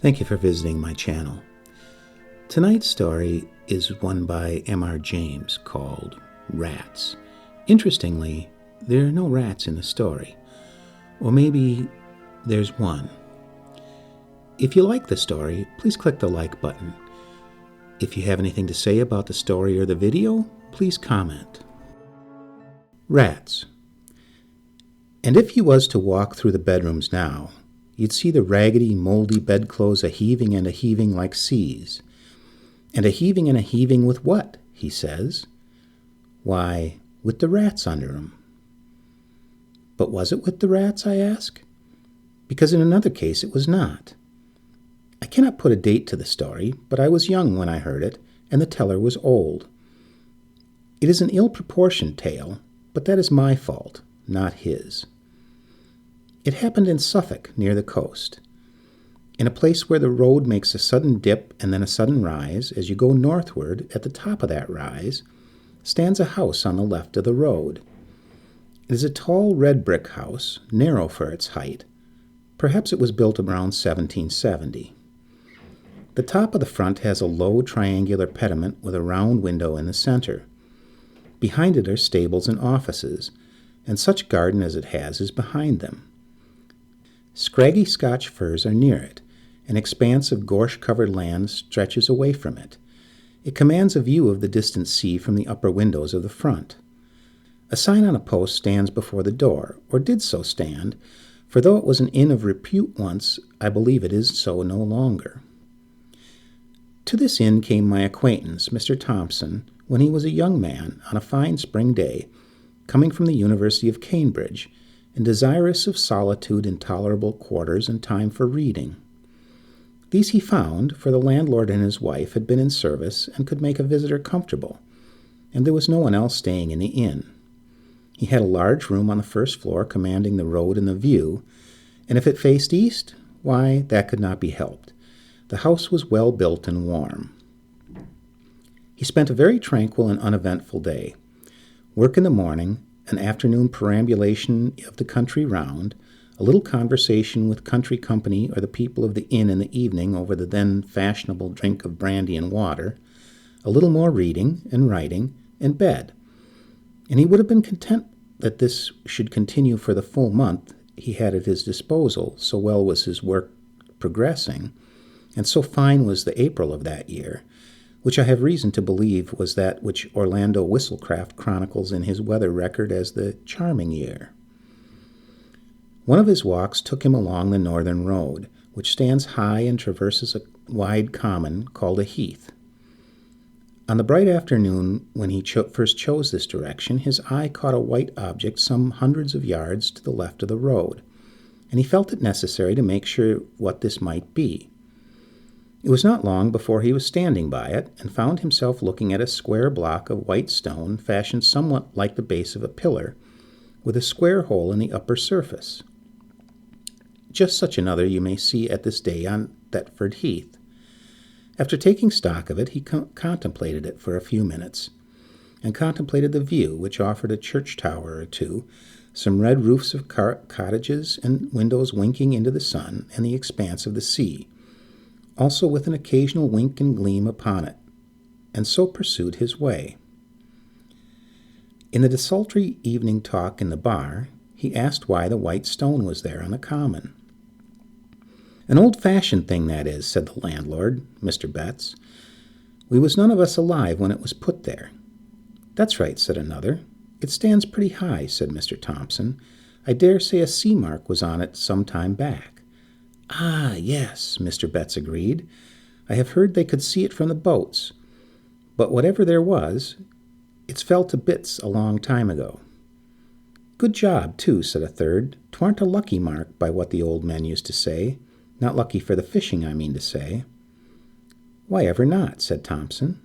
Thank you for visiting my channel. Tonight's story is one by M.R. James called Rats. Interestingly, there are no rats in the story. Or maybe there's one. If you like the story, please click the like button. If you have anything to say about the story or the video, please comment. Rats. And if you was to walk through the bedrooms now, you'd see the raggedy, moldy bedclothes a-heaving and a-heaving like seas. And a-heaving with what, he says? Why, with the rats under 'em. But was it with the rats, I ask? Because in another case it was not. I cannot put a date to the story, but I was young when I heard it, and the teller was old. It is an ill-proportioned tale, but that is my fault, not his. It happened in Suffolk, near the coast. In a place where the road makes a sudden dip and then a sudden rise, as you go northward, at the top of that rise, stands a house on the left of the road. It is a tall red brick house, narrow for its height. Perhaps it was built around 1770. The top of the front has a low triangular pediment with a round window in the center. Behind it are stables and offices, and such garden as it has is behind them. Scraggy Scotch firs are near it. An expanse of gorse-covered land stretches away from it. It commands a view of the distant sea from the upper windows of the front. A sign on a post stands before the door, or did so stand, for though it was an inn of repute once, I believe it is so no longer. To this inn came my acquaintance, Mr. Thompson, when he was a young man, on a fine spring day, coming from the University of Cambridge, and desirous of solitude in tolerable quarters and time for reading. These he found, for the landlord and his wife had been in service and could make a visitor comfortable, and there was no one else staying in the inn. He had a large room on the first floor commanding the road and the view, and if it faced east, why, that could not be helped. The house was well built and warm. He spent a very tranquil and uneventful day. Work in the morning, an afternoon perambulation of the country round, a little conversation with country company or the people of the inn in the evening over the then fashionable drink of brandy and water, a little more reading and writing, and bed. And he would have been content that this should continue for the full month he had at his disposal, so well was his work progressing, and so fine was the April of that year, which I have reason to believe was that which Orlando Whistlecraft chronicles in his weather record as the charming year. One of his walks took him along the northern road, which stands high and traverses a wide common called a heath. On the bright afternoon when he first chose this direction, his eye caught a white object some hundreds of yards to the left of the road, and he felt it necessary to make sure what this might be. It was not long before he was standing by it, and found himself looking at a square block of white stone fashioned somewhat like the base of a pillar, with a square hole in the upper surface. Just such another you may see at this day on Thetford Heath. After taking stock of it, he contemplated it for a few minutes, and contemplated the view, which offered a church tower or two, some red roofs of cottages and windows winking into the sun, and the expanse of the sea, also with an occasional wink and gleam upon it, and so pursued his way. In the desultory evening talk in the bar, he asked why the white stone was there on the common. "An old-fashioned thing, that is," said the landlord, Mr. Betts. "We was none of us alive when it was put there." "That's right," said another. "It stands pretty high," said Mr. Thompson. "I dare say a sea mark was on it some time back." "Ah, yes," Mr. Betts agreed. "I have heard they could see it from the boats. But whatever there was, it's fell to bits a long time ago." "Good job, too," said a third. "'Twarn't a lucky mark, by what the old men used to say. Not lucky for the fishing, I mean to say." "Why ever not?" said Thompson.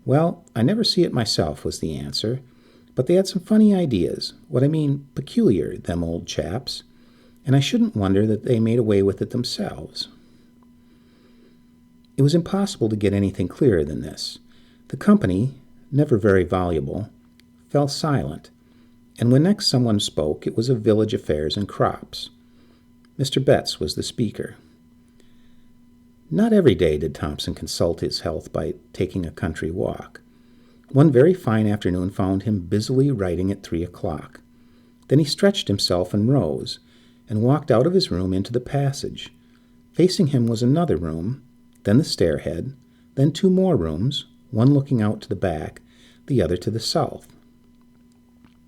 "Well, I never see it myself," was the answer. "But they had some funny ideas, what I mean peculiar, them old chaps, and I shouldn't wonder that they made away with it themselves." It was impossible to get anything clearer than this. The company, never very voluble, fell silent, and when next someone spoke, it was of village affairs and crops. Mr. Betts was the speaker. Not every day did Thompson consult his health by taking a country walk. One very fine afternoon found him busily writing at 3 o'clock. Then he stretched himself and rose, and walked out of his room into the passage. Facing him was another room, then the stairhead, then 2 more rooms, one looking out to the back, the other to the south.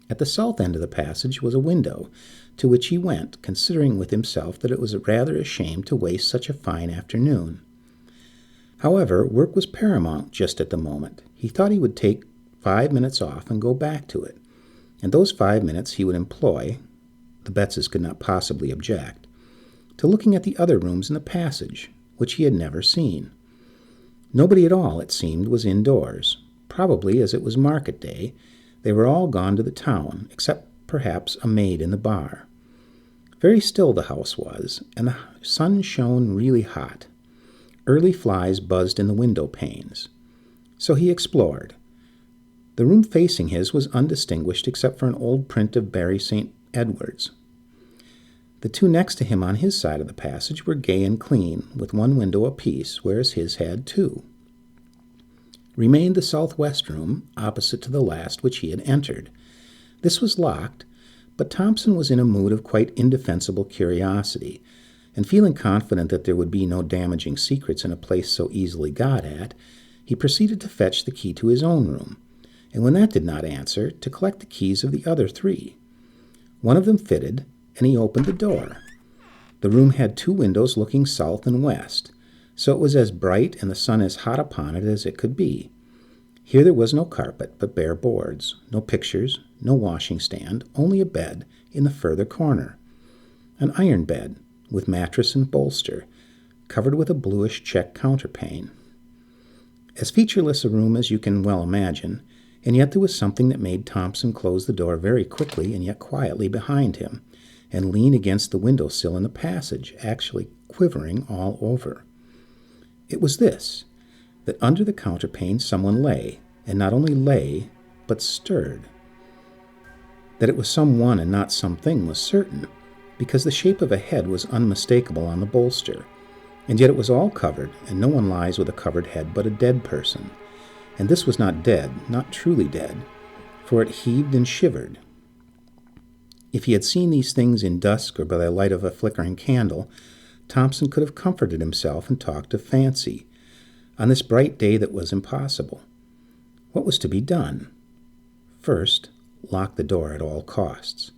At the south end of the passage was a window, to which he went, considering with himself that it was rather a shame to waste such a fine afternoon. However, work was paramount just at the moment. He thought he would take 5 minutes off and go back to it, and those 5 minutes he would employ, the Bettses could not possibly object, to looking at the other rooms in the passage, which he had never seen. Nobody at all, it seemed, was indoors. Probably, as it was market day, they were all gone to the town, except perhaps a maid in the bar. Very still the house was, and the sun shone really hot. Early flies buzzed in the window panes. So he explored. The room facing his was undistinguished except for an old print of Barry St. Edward's. The 2 next to him on his side of the passage were gay and clean, with 1 window apiece, whereas his had 2. Remained the southwest room, opposite to the last which he had entered. This was locked, but Thompson was in a mood of quite indefensible curiosity, and feeling confident that there would be no damaging secrets in a place so easily got at, he proceeded to fetch the key to his own room, and when that did not answer, to collect the keys of the other 3. One of them fitted, and he opened the door. The room had 2 windows looking south and west, so it was as bright and the sun as hot upon it as it could be. Here there was no carpet, but bare boards, no pictures, no washing stand, only a bed in the further corner. An iron bed, with mattress and bolster, covered with a bluish check counterpane. As featureless a room as you can well imagine, and yet there was something that made Thompson close the door very quickly and yet quietly behind him, and lean against the window-sill in the passage, actually quivering all over. It was this, that under the counterpane someone lay, and not only lay, but stirred. That it was someone and not something was certain, because the shape of a head was unmistakable on the bolster, and yet it was all covered, and no one lies with a covered head but a dead person. And this was not dead, not truly dead, for it heaved and shivered. If he had seen these things in dusk or by the light of a flickering candle, Thompson could have comforted himself and talked of fancy. On this bright day that was impossible. What was to be done? First, lock the door at all costs.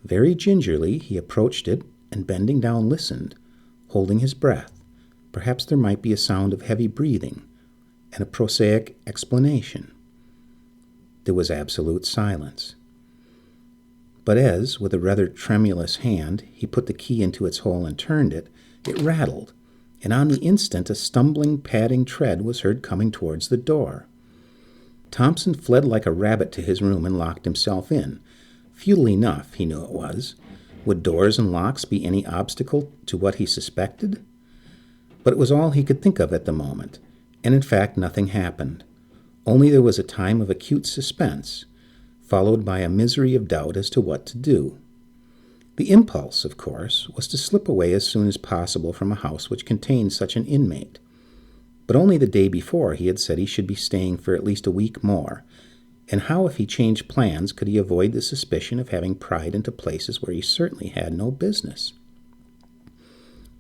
Very gingerly he approached it, and bending down listened, holding his breath. Perhaps there might be a sound of heavy breathing, and a prosaic explanation. There was absolute silence. But as, with a rather tremulous hand, he put the key into its hole and turned it, it rattled, and on the instant a stumbling, padding tread was heard coming towards the door. Thompson fled like a rabbit to his room and locked himself in. Futile enough, he knew it was. Would doors and locks be any obstacle to what he suspected? But it was all he could think of at the moment, and in fact nothing happened. Only there was a time of acute suspense, followed by a misery of doubt as to what to do. The impulse, of course, was to slip away as soon as possible from a house which contained such an inmate. But only the day before he had said he should be staying for at least a week more, and how, if he changed plans, could he avoid the suspicion of having pried into places where he certainly had no business?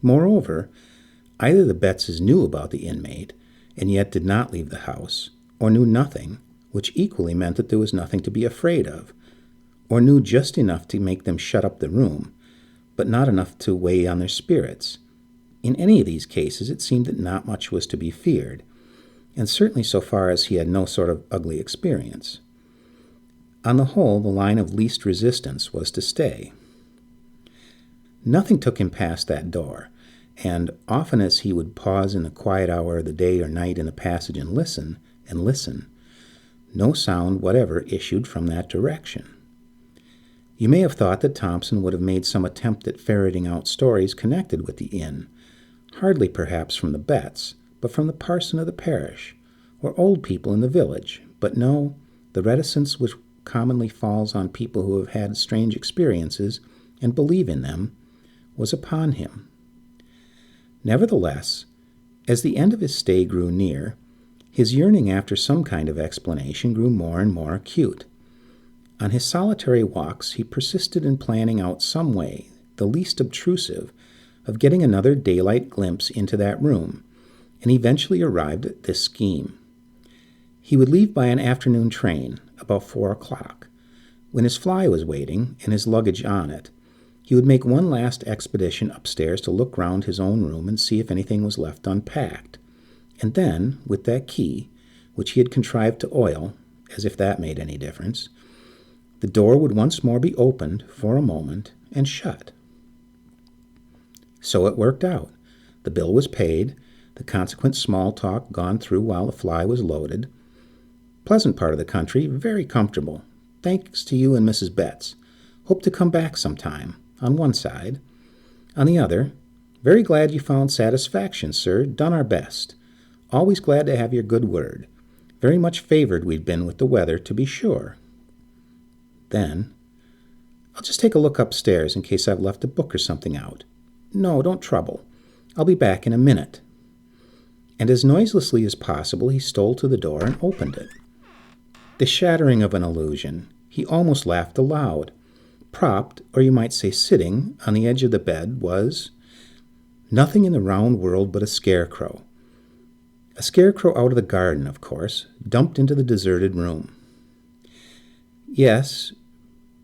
Moreover, either the Bettses knew about the inmate, and yet did not leave the house, or knew nothing, which equally meant that there was nothing to be afraid of, or knew just enough to make them shut up the room, but not enough to weigh on their spirits. In any of these cases it seemed that not much was to be feared, and certainly so far as he had no sort of ugly experience. On the whole, the line of least resistance was to stay. Nothing took him past that door, and often as he would pause in the quiet hour of the day or night in the passage and listen, no sound whatever issued from that direction. You may have thought that Thompson would have made some attempt at ferreting out stories connected with the inn, hardly perhaps from the Betts, but from the parson of the parish, or old people in the village. But no, the reticence which commonly falls on people who have had strange experiences and believe in them was upon him. Nevertheless, As the end of his stay grew near, his yearning after some kind of explanation grew more and more acute. On his solitary walks, he persisted in planning out some way, the least obtrusive, of getting another daylight glimpse into that room, and eventually arrived at this scheme. He would leave by an afternoon train, about 4 o'clock. When his fly was waiting, and his luggage on it, he would make one last expedition upstairs to look round his own room and see if anything was left unpacked. And then, with that key, which he had contrived to oil, as if that made any difference, the door would once more be opened for a moment and shut. So it worked out. The bill was paid, the consequent small talk gone through while the fly was loaded. Pleasant part of the country, very comfortable. Thanks to you and Mrs. Betts. Hope to come back sometime, on one side. On the other, very glad you found satisfaction, sir. Done our best. Always glad to have your good word. Very much favored we'd been with the weather, to be sure. Then, I'll just take a look upstairs in case I've left a book or something out. No, don't trouble. I'll be back in a minute. And as noiselessly as possible, he stole to the door and opened it. The shattering of an illusion, he almost laughed aloud. Propped, or you might say sitting, on the edge of the bed was nothing in the round world but a scarecrow. A scarecrow out of the garden, of course, dumped into the deserted room. Yes,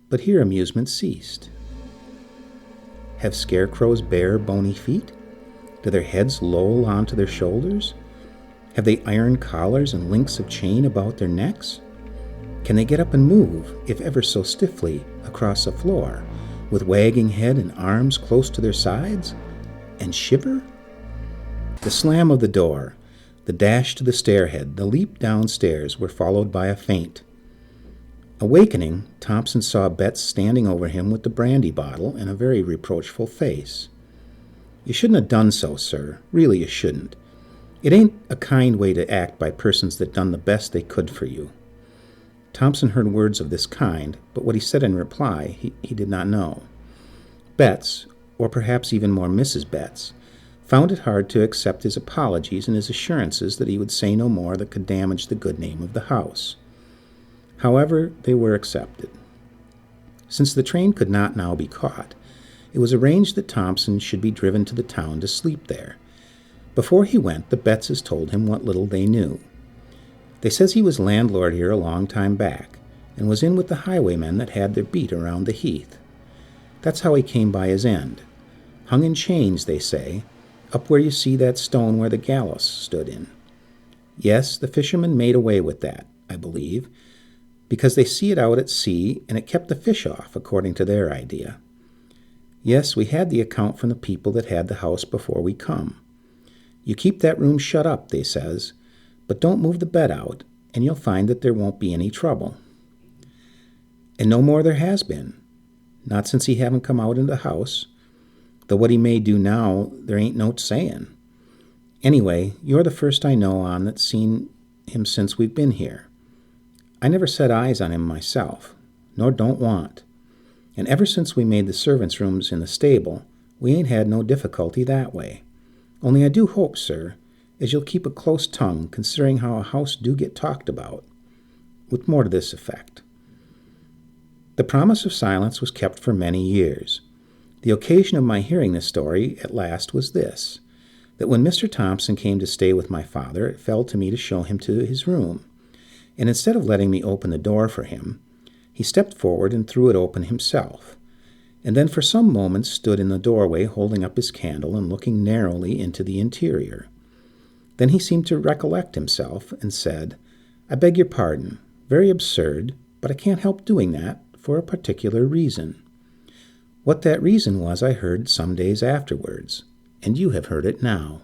but here amusement ceased. Have scarecrows bare, bony feet? Do their heads loll onto their shoulders? Have they iron collars and links of chain about their necks? Can they get up and move, if ever so stiffly, across the floor, with wagging head and arms close to their sides? And shiver? The slam of the door, the dash to the stairhead, the leap downstairs were followed by a faint. Awakening, Thompson saw Betts standing over him with the brandy bottle and a very reproachful face. You shouldn't have done so, sir. Really, you shouldn't. It ain't a kind way to act by persons that done the best they could for you. Thompson heard words of this kind, but what he said in reply he did not know. Betts, or perhaps even more Mrs. Betts, found it hard to accept his apologies and his assurances that he would say no more that could damage the good name of the house. However, they were accepted. Since the train could not now be caught, it was arranged that Thompson should be driven to the town to sleep there. Before he went, the Bettses told him what little they knew. They says he was landlord here a long time back, and was in with the highwaymen that had their beat around the heath. That's how he came by his end. Hung in chains, they say, up where you see that stone where the gallows stood in. Yes, the fishermen made away with that, I believe, because they see it out at sea, and it kept the fish off, according to their idea. Yes, we had the account from the people that had the house before we come. You keep that room shut up, they says, but don't move the bed out, and you'll find that there won't be any trouble. And no more there has been. Not since he haven't come out in the house. Though what he may do now, there ain't no saying. Anyway, you're the first I know on that's seen him since we've been here. I never set eyes on him myself, nor don't want. And ever since we made the servants' rooms in the stable, we ain't had no difficulty that way. Only I do hope, sir, as you'll keep a close tongue, considering how a house do get talked about, with more to this effect. The promise of silence was kept for many years. The occasion of my hearing this story at last was this, that when Mr. Thompson came to stay with my father, it fell to me to show him to his room, and instead of letting me open the door for him, he stepped forward and threw it open himself, and then for some moments stood in the doorway holding up his candle and looking narrowly into the interior. Then he seemed to recollect himself and said, "I beg your pardon. Very absurd, but I can't help doing that for a particular reason." What that reason was I heard some days afterwards, and you have heard it now.